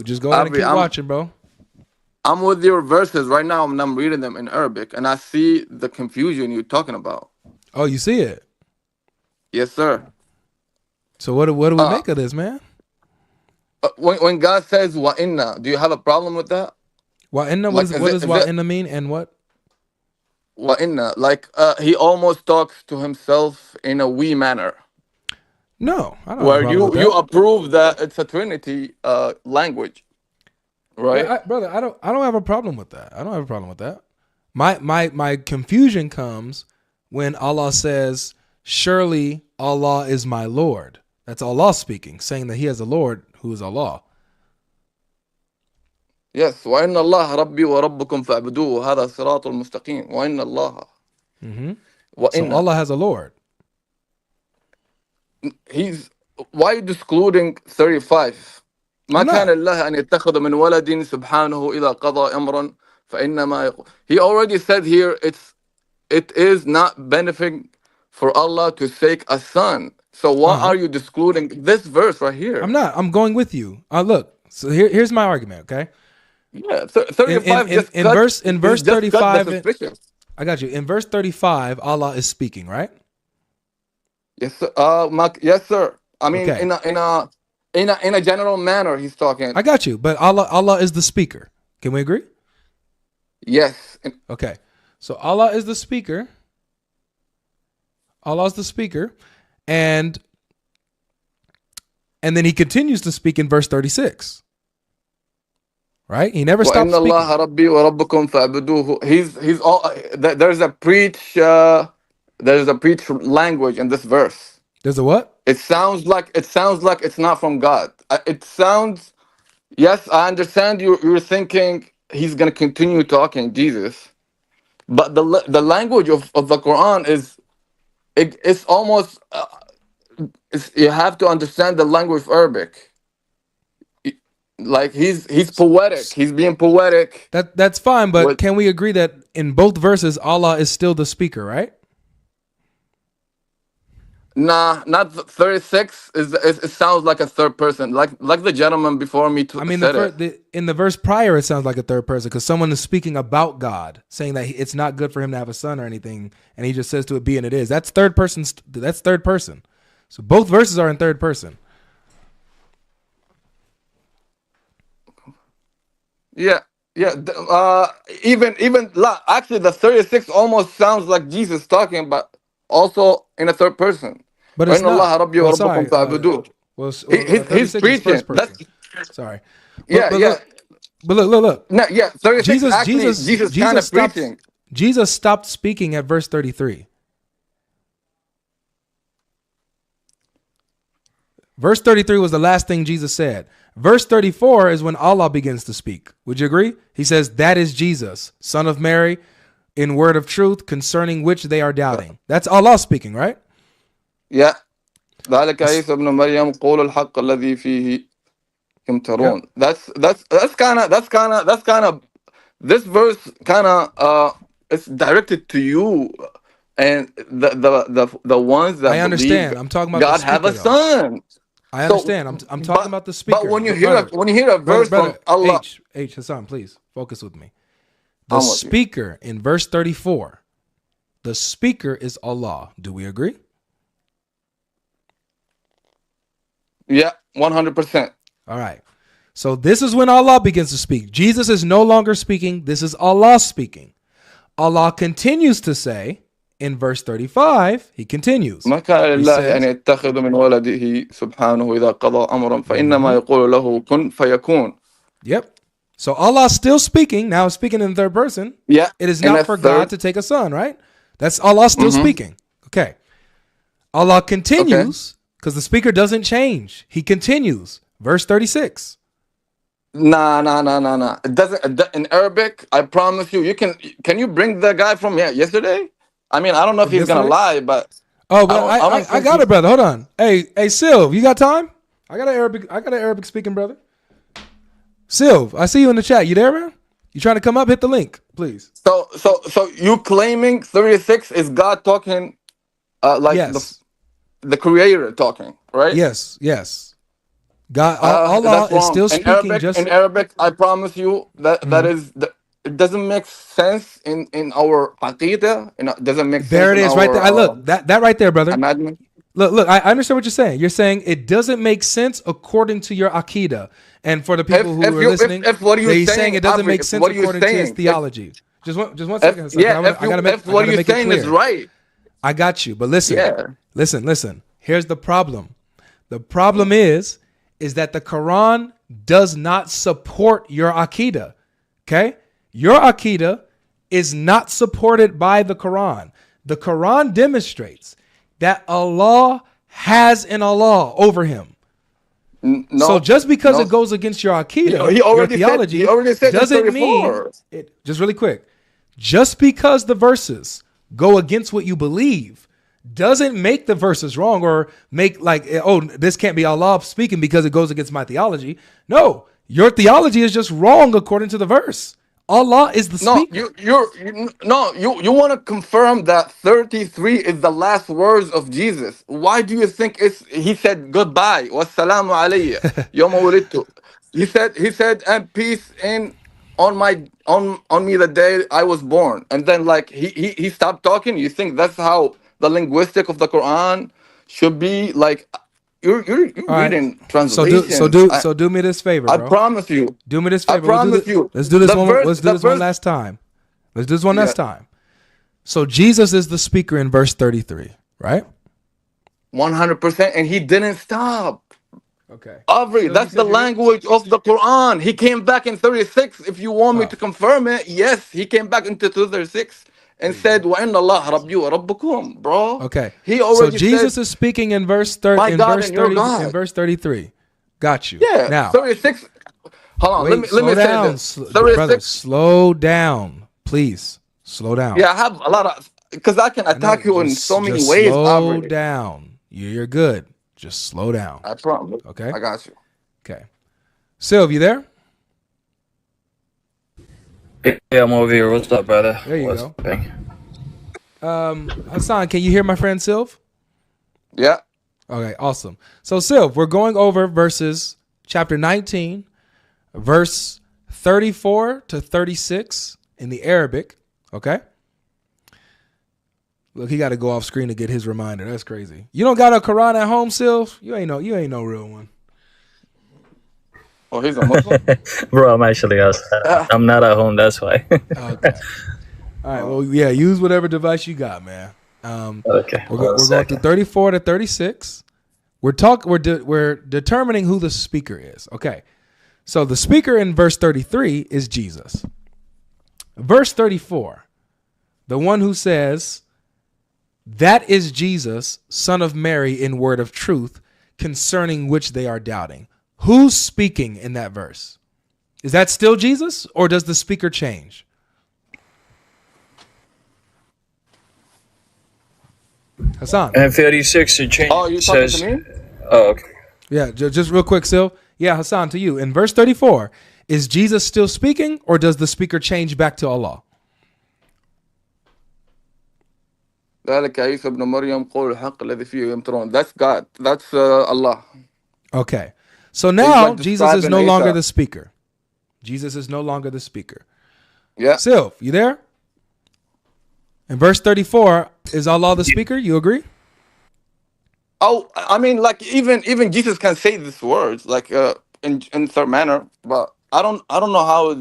Just go ahead and keep watching, bro. I'm with your verses right now, and I'm reading them in Arabic, and I see the confusion you're talking about. Oh, you see it? Yes, sir. So what do we Uh, make of this, man? when God says "wa inna," do you have a problem with that? Wa inna, Like, what does is wa it inna mean, and what? "wa inna"? Like, he almost talks to himself in a we manner, No, I don't have a where problem with you that. approve that it's a Trinity language, right? Yeah, brother, I don't have a problem with that. I don't have a problem with that. My confusion comes when Allah says, "Surely Allah is my Lord." That's Allah speaking, saying that He has a Lord who is Allah. Yes, وَإِنَّ اللَّهَ رَبِّي وَرَبُّكُمْ فَاعْبُدُوهُ هَذَا الصِّرَاطُ الْمُسْتَقِيمُ وَإِنَّ اللَّهَ So وَإِنَّ Allah has a Lord. he's why are you excluding 35 ما I'm كان not. الله أن يتخذ من ولد سبحانه إذا قضى أمرا فإنما يقول he already said here it is not benefiting for Allah to take a son, so why Uh-huh. are you excluding this verse right I'm here? not. I'm going with you. Look. So here's my argument. Okay. Yeah, In in 35 in, just in cut verse in he's verse just cut the 35, suspicion. I got you. In verse 35, Allah is speaking, right? Yes sir. Yes sir, I mean Okay. in a general manner he's talking. I got you. But Allah is the speaker. Can we agree? Yes. Okay. So Allah is the speaker. Allah is the speaker. And then he continues to speak in verse 36. Right? He never stops وَإِنَّ speaking. اللَّهَ رَبِّي وَرَبُّكُمْ فَاعْبُدُوهُ. He's all there's a preach language in this verse. There's a what? It sounds like it's not from God. It sounds, yes, I understand you're thinking he's gonna continue talking Jesus, but the language of the Quran is it's almost you have to understand the language of Arabic. Like he's poetic. He's being poetic That's fine, but with. can we agree that in both verses Allah is still the speaker, right? Nah, not 36. It sounds like a third person, like the gentleman before me I mean, said it. in the verse prior, it sounds like a third person because someone is speaking about God, saying that it's not good for him to have a son or anything, and he just says to it be and it is. That's third person. That's third person. So both verses are in third person. Yeah, yeah. Actually, the 36 almost sounds like Jesus talking, but also in a third person. But it's وَإِنَّ not. اللَّهَ رَبِّي Well, وَرَبُّكُمْ sorry. فَاعْبُدُوهُ. He's 36 is preaching. first That's person. Sorry, yeah, yeah. but look. No, yeah. 36 Jesus, actually Jesus, Jesus kind Jesus of stopped. preaching. Jesus stopped speaking at verse 33. Verse 33 was the last thing Jesus said. Verse 34 is when Allah begins to speak. Would you agree? He says, "That is Jesus, son of Mary, in word of truth, concerning which they are doubting." That's Allah speaking, right? Yeah. ذلك عيسى ابن مريم قول الحق الذي فيه Yep. يمترون. That's kind of this verse kind of it's directed to you and the ones I that believe understand. I'm talking about the God have a speaker, though. son. I So, understand. I'm talking but about the but speaker, when you hear a brother, when you hear a verse from brother. Allah, H Hassan, please focus with me. The I'm with you. speaker in verse 34. The speaker is Allah. Do we agree? Yeah, 100%. All right. So this is when Allah begins to speak. Jesus is no longer speaking. This is Allah speaking. Allah continues to say in verse 35, he continues. ما كان He لله أن says, يتخذ من ولده سبحانه إذا قضى أمرا فإنما يقول له كن فيكون. Yep. So Allah still speaking. Now speaking in the third person. Yeah, It is in not a for God third. to take a son, right? That's Allah still speaking. Okay. Allah Okay. continues because the speaker doesn't change. He continues. Verse 36. Nah, nah, nah, nah, nah. It doesn't. In Arabic, I promise you. You can. Can you bring the guy from yesterday? I mean, I don't know if From he's gonna yesterday? lie, but Oh, I but don't. I don't I think got it, he's. brother. Hold on. Hey, Silv, you got time? I got an Arabic speaking brother. Silv, I see you in the chat. You there, man? You trying to come up? Hit the link, please. So you claiming 36 is God talking, like Yes. the Creator talking, right? Yes. God, Allah That's is wrong. still speaking. In Just Arabic, I promise you that Mhm. it doesn't make sense in our aqidah. It doesn't make sense There it in is, right there. our I look that right there, brother. imagination. Look. I understand what you're saying. You're saying it doesn't make sense according to your akida, and for the people who are listening, If what you're they're saying saying, it doesn't Avi, make if sense what you're according to his saying, theology. Just one second, Hassan, 'cause if I what gotta you're make it saying is clear. right, I got you, but listen, yeah. listen. Here's the problem. The problem is that the Quran does not support your akida. Okay, your akida is not supported by the Quran. The Quran demonstrates that Allah has an Allah over him. So No, just because no. it goes against your He, akida, he your already said. He theology, already said in doesn't mean 34. it. Just really quick, just because the verses go against what you believe doesn't make the verses wrong or make like, oh, this can't be Allah speaking because it goes against my theology. No, your theology is just wrong according to the verse. Allah is the No, speaker. you want to confirm that 33 is the last words of Jesus. Why do you think he said goodbye? Wassalamu alayya. Yawma wulidtu. He said and peace in on me the day I was born. And then like he stopped talking. You think that's how the linguistic of the Quran should be like you're All right. reading translations. So do me this favor, I bro. promise you. Do me this I favor. We'll do promise this. you. Let's do this The one. verse Let's do the this one verse last time. Let's do this one yeah. last time. So Jesus is the speaker in verse 33, right? 100%, and he didn't stop. Okay. Avri, Sylvie, you that's the said you're good? language of the Quran. He came back in 36. If you want me Oh, to confirm it, yes, he came back into 36 there and you go. said, وَإِنَّ اللَّهَ رَبِّي وَرَبُّكُمْ, bro. Okay. He So already Jesus said, is speaking in verse my God and your 30 in God. verse 33. Got you. Yeah, Now, 36. Hold on, wait, let slow me say down. this. Brother, 36. slow down. Please. Slow down. Yeah, I have a lot of, because I can I know. attack you in so many Just ways, slow Avri. down. You're good. Just slow down. I promise. Okay? I got you. Okay. Sylvie, you there? Yeah, I'm over here. What's up, brother? There you What's go. up? Hassan, can you hear my friend Sylv? Yeah. Okay, awesome. So Sylv, we're going over verses chapter 19, verse 34 to 36 in the Arabic. Okay. Look, he got to go off screen to get his reminder. That's crazy. You don't got a Quran at home, Sylv? You ain't no real one. Oh, he's a Muslim? Bro, I'm actually outside. I'm not at home, that's why. Okay. All right. Well, yeah, use whatever device you got, man. Okay. We're going through 34 to 36. We're determining who the speaker is. Okay. So the speaker in verse 33 is Jesus. Verse 34, the one who says, that is Jesus, son of Mary, in word of truth, concerning which they are doubting. Who's speaking in that verse? Is that still Jesus, or does the speaker change? Hassan. And 36, it changes. Oh, you talking to me? Oh, okay. Yeah, just real quick, Sil. Yeah, Hassan, to you. In verse 34, is Jesus still speaking, or does the speaker change back to Allah? ذلك عيسى ابن مريم قول الحق الذي فيه يمترون. That's God. That's Allah. Okay. So now like Jesus is no describing longer Isa. the speaker. Jesus is no longer the speaker. Yeah. Sylv, you there? In verse 34, is Allah the speaker? You agree? Oh, I mean, like even Jesus can say these words like in third manner, but I don't know how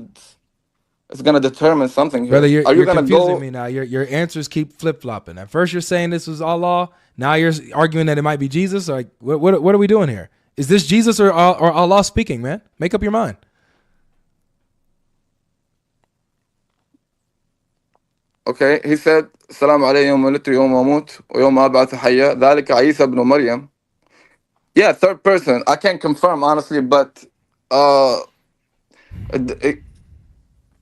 it's gonna determine something here. Brother, Are you you're gonna confusing go? me now. Your answers keep flip-flopping. At first you're saying this was Allah. Now you're arguing that it might be Jesus. Like, what are we doing here? Is this Jesus or Allah speaking, man? Make up your mind. Okay, he said, "Salam alayhi yawma wulidtu yawma amut wa yawma ab'athu hayya." ذلك عيسى ابن مريم. Yeah, third person. I can't confirm honestly, but it,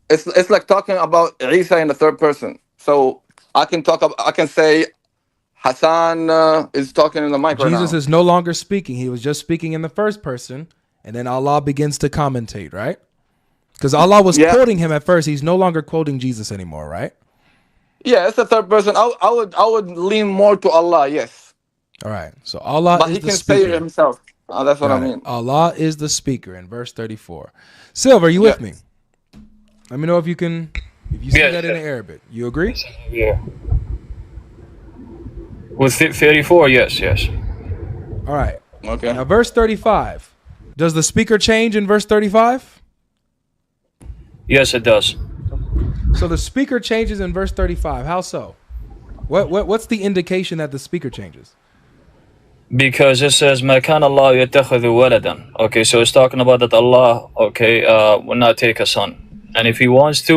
it's like talking about Isa in the third person. So I can say Hassan is talking in the mic right Jesus now. is no longer speaking. He was just speaking in the first person, and then Allah begins to commentate, right? Because Allah was Yeah. quoting him at first. He's no longer quoting Jesus anymore, right? Yeah, it's the third person. I would lean more to Allah, yes. All right. So Allah But is he the can say it speaker. himself. That's what I Got it. mean. Allah is the speaker in verse 34. Silver, you with me? Let me know if you see that in the Arabic. You agree? Yeah. With 34, yes. All right. Okay. Now, verse 35. Does the speaker change in verse 35? Yes, it does. So the speaker changes in verse 35. How so? What's the indication that the speaker changes? Because it says, "Ma kana Allah yattakhidhu waladan." Okay, so it's talking about that Allah, will not take a son, and if He wants to,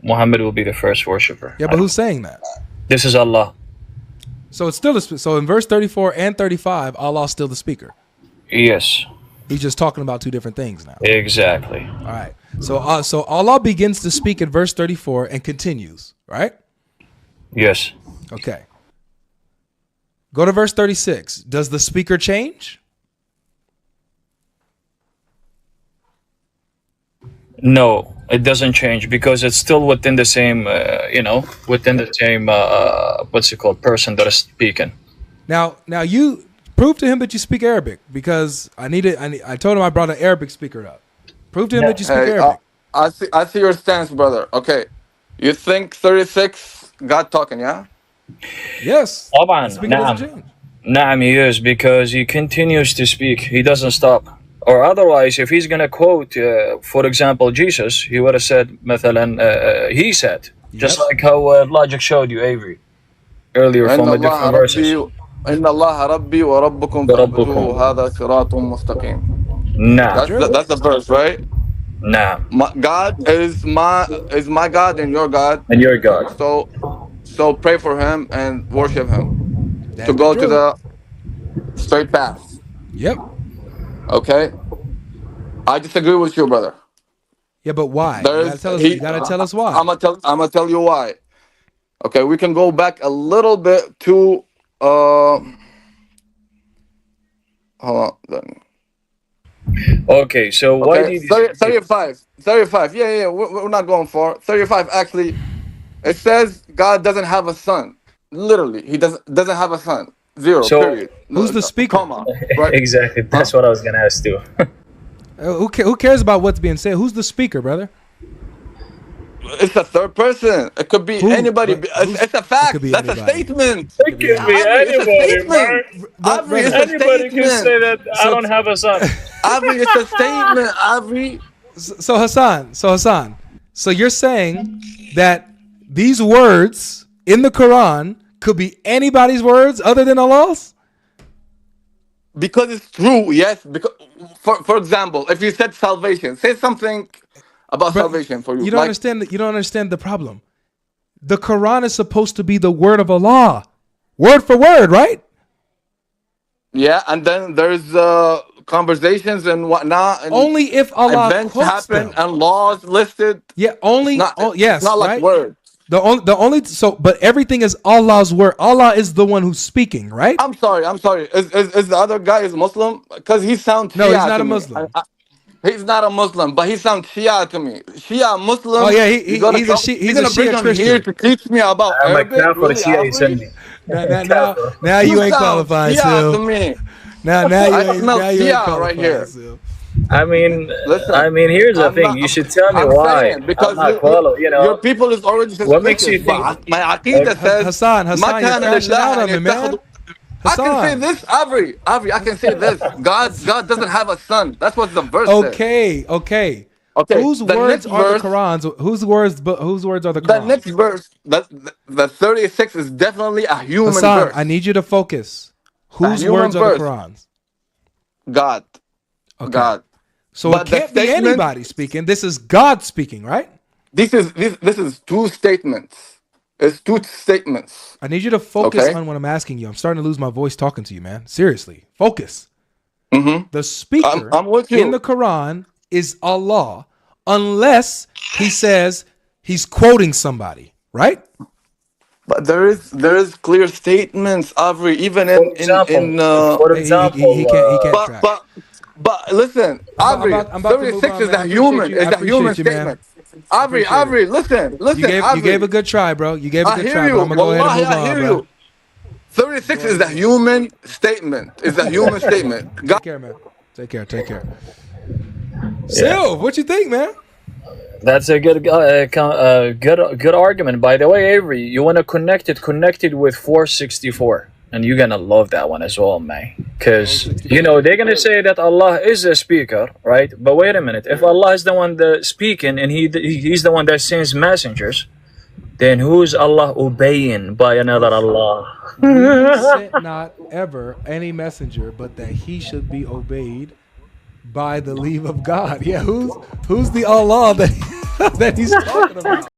Muhammad will be the first worshipper. Yeah, but who's saying that? This is Allah. So it's still so in verse 34 and 35, Allah's still the speaker. Yes. He's just talking about two different things now. Exactly. All right. So Allah begins to speak in verse 34 and continues, right? Yes. Okay. Go to verse 36. Does the speaker change? No, it doesn't change because it's still within the same, within the same, what's it called, person that is speaking. Now you prove to him that you speak Arabic because I told him I brought an Arabic speaker up. Prove to him that you speak Arabic. I see your stance, brother. Okay. You think 36 God talking, yeah? Yes. طبعا. The speaker doesn't change. Naam, he is, because he continues to speak. He doesn't stop. Or otherwise, if he's going to quote, for example, Jesus, he would have said, مثلا, he said. Just like how Logic showed you, Avery, earlier from the different verses. إن الله ربي وربكم فاعبدوه هذا صراط مستقيم. Nah. That's the verse, right? Nah. God is my God and your God. And your God. So pray for him and worship him That's to go true. to the straight path. Yep. Okay. I disagree with you, brother. Yeah, but why? You gotta tell us why. I'm gonna tell you why. Okay, we can go back a little bit to hold on. Okay, so why Okay, did you 35. Yeah. We're not going for 35. Actually, it says God doesn't have a son. Literally, he doesn't have a son. Zero. So, period. Who's the speaker? Comma. Right? Exactly. That's what I was gonna ask too. Who cares about what's being said? Who's the speaker, brother? It's a third person. It could be anybody. It's a fact. That's anybody. a statement. It can be anybody, man. Anybody can say that I don't have a son. Avri, it's a statement. Avri. So Hassan. So you're saying that these words in the Quran could be anybody's words other than Allah's? Because it's true, yes. Because, for example, if you said salvation, say something about salvation for you. You don't understand. You don't understand the problem. The Quran is supposed to be the word of Allah, word for word, right? Yeah, and then there's conversations and whatnot. And only if Allah events quotes happen them. and laws listed. Yeah, only. Yes, it's not like right? words. But everything is Allah's word. Allah is the one who's speaking, right? I'm sorry. Is the other guy is Muslim? Because he sounds Shia. No, he's not to a me. Muslim. He's not a Muslim, but he sounds Shia to me. Shia Muslim. Oh yeah, he's a Shia him Christian. here to teach me about I'm Arabic. a Really, Shia Sunni. Now you ain't qualified, Shia to Sil. me. Now you ain't Shia right here. Sil. I mean, here's the thing. You should tell me why. Because I'm not your people is already suspicious. What makes you think? My Aqidah says Hassan, you're crashing out on me, man. I can say this, Avri, I can say this. God doesn't have a son. That's what the verse says. Okay. Okay. Whose words are the Qurans? Whose words are the Qurans? The next verse, the 36 is definitely a human Hassan, verse. I need you to focus. Whose words are the Qurans? God. Okay. God. So it can't be anybody speaking. This is God speaking, right? This is two statements. It's two statements. I need you to focus on what I'm asking you. I'm starting to lose my voice talking to you, man. Seriously, focus. Mm-hmm. The speaker I'm with you. in the Quran is Allah, unless he says he's quoting somebody, right? But there is clear statements, Avri, even For example, he can't track. But listen, Avri, 36 is a human. It's a human statement. Avri, listen. You gave a good try, bro. You gave a good try, but I'm gonna go ahead and move on, bro. 486 is the human statement. Is the human statement. God. Take care, man. Take care. Take care. Sylv, what you think, man? That's a good good argument. By the way, Avery, you want to connect it with 464, and you're gonna love that one as well, man. Because you know they're gonna say that Allah is a speaker, right? But wait a minute, if Allah is the one that speaking and he's the one that sends messengers, then who's Allah obeying by another Allah? We sent not ever any messenger, but that he should be obeyed by the leave of God. Yeah, who's the Allah that that he's talking about?